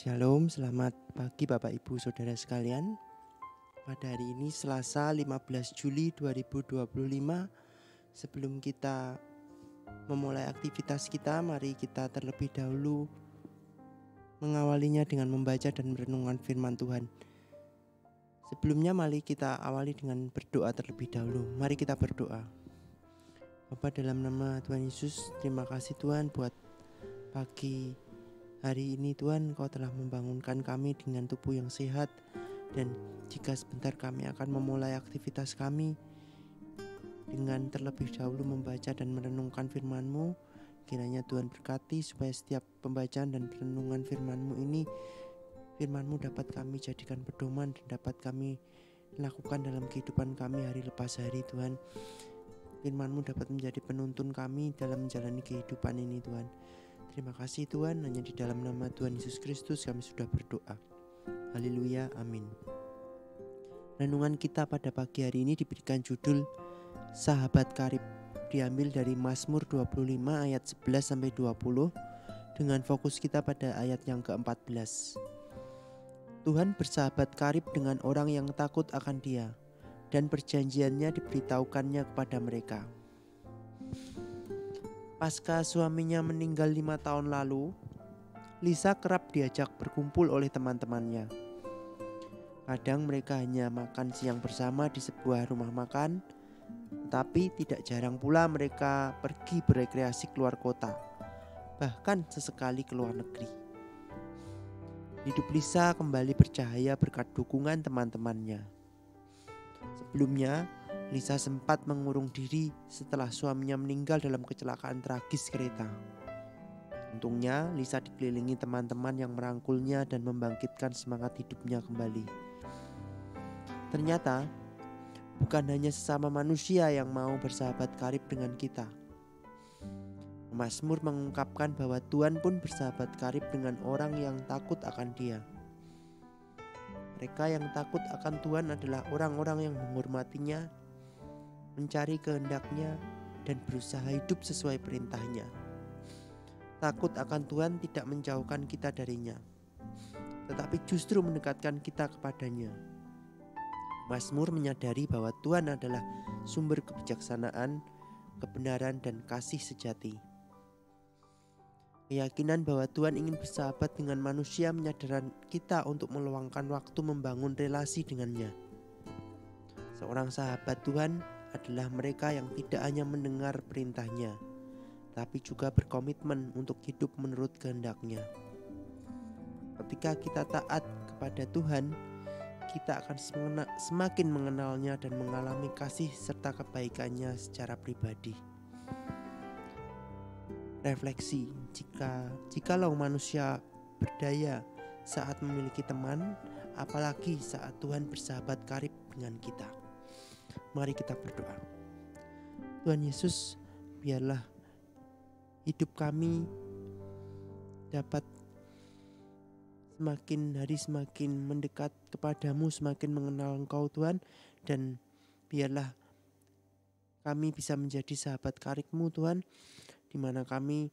Shalom, selamat pagi Bapak Ibu Saudara sekalian. Pada hari ini Selasa 15 Juli 2025, sebelum kita memulai aktivitas kita, mari kita terlebih dahulu mengawalinya dengan membaca dan merenungkan firman Tuhan. Sebelumnya mari kita awali dengan berdoa terlebih dahulu. Mari kita berdoa. Bapa, dalam nama Tuhan Yesus, terima kasih Tuhan buat pagi hari ini Tuhan, Kau telah membangunkan kami dengan tubuh yang sehat. Dan jika sebentar kami akan memulai aktivitas kami dengan terlebih dahulu membaca dan merenungkan firman-Mu, kiranya Tuhan berkati supaya setiap pembacaan dan perenungan firman-Mu ini, firman-Mu dapat kami jadikan pedoman dan dapat kami lakukan dalam kehidupan kami hari lepas hari Tuhan. Firman-Mu dapat menjadi penuntun kami dalam menjalani kehidupan ini Tuhan. Terima kasih Tuhan, hanya di dalam nama Tuhan Yesus Kristus kami sudah berdoa. Haleluya, amin. Renungan kita pada pagi hari ini diberikan judul Sahabat Karib, diambil dari Mazmur 25 ayat 11-20 dengan fokus kita pada ayat yang ke-14. Tuhan bersahabat karib dengan orang yang takut akan Dia, dan perjanjiannya diberitahukannya kepada mereka. Pasca suaminya meninggal 5 tahun lalu, Lisa kerap diajak berkumpul oleh teman-temannya. Kadang mereka hanya makan siang bersama di sebuah rumah makan, tetapi tidak jarang pula mereka pergi berekreasi keluar kota, bahkan sesekali ke luar negeri. Hidup Lisa kembali bercahaya berkat dukungan teman-temannya. Sebelumnya, Lisa sempat mengurung diri setelah suaminya meninggal dalam kecelakaan tragis kereta. Untungnya, Lisa dikelilingi teman-teman yang merangkulnya dan membangkitkan semangat hidupnya kembali. Ternyata, bukan hanya sesama manusia yang mau bersahabat karib dengan kita. Mazmur mengungkapkan bahwa Tuhan pun bersahabat karib dengan orang yang takut akan Dia. Mereka yang takut akan Tuhan adalah orang-orang yang menghormatinya, mencari kehendak-Nya, dan berusaha hidup sesuai perintah-Nya. Takut akan Tuhan tidak menjauhkan kita darinya, tetapi justru mendekatkan kita kepadanya. Mazmur menyadari bahwa Tuhan adalah sumber kebijaksanaan, kebenaran, dan kasih sejati. Keyakinan bahwa Tuhan ingin bersahabat dengan manusia menyadarkan kita untuk meluangkan waktu membangun relasi dengannya. Seorang sahabat Tuhan adalah mereka yang tidak hanya mendengar perintah-Nya, tapi juga berkomitmen untuk hidup menurut kehendak-Nya. Ketika kita taat kepada Tuhan, kita akan semakin mengenal-Nya dan mengalami kasih serta kebaikan-Nya secara pribadi. Refleksi, jikalau manusia berdaya saat memiliki teman, apalagi saat Tuhan bersahabat karib dengan kita. Mari kita berdoa. Tuhan Yesus, biarlah hidup kami dapat semakin hari semakin mendekat kepadamu, semakin mengenal Engkau Tuhan, dan biarlah kami bisa menjadi sahabat karib-Mu Tuhan, di mana kami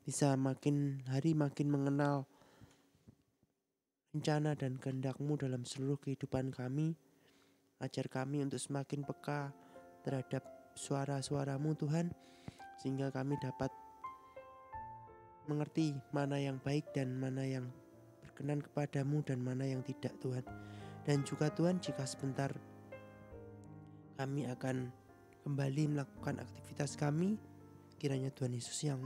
bisa makin hari makin mengenal rencana dan kehendak-Mu dalam seluruh kehidupan kami. Ajar kami untuk semakin peka terhadap suara-suara-Mu Tuhan, sehingga kami dapat mengerti mana yang baik dan mana yang berkenan kepadamu dan mana yang tidak Tuhan. Dan juga Tuhan, jika sebentar kami akan kembali melakukan aktivitas kami, kiranya Tuhan Yesus yang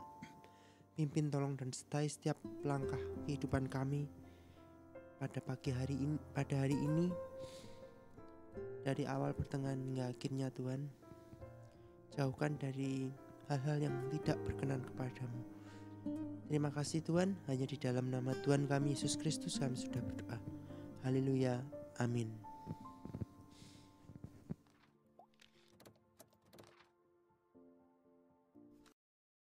pimpin, tolong, dan sertai setiap langkah kehidupan kami pada hari ini, dari awal pertengahan hingga akhirnya Tuhan. Jauhkan dari hal-hal yang tidak berkenan kepadamu. Terima kasih Tuhan, hanya di dalam nama Tuhan kami Yesus Kristus kami sudah berdoa. Haleluya, amin.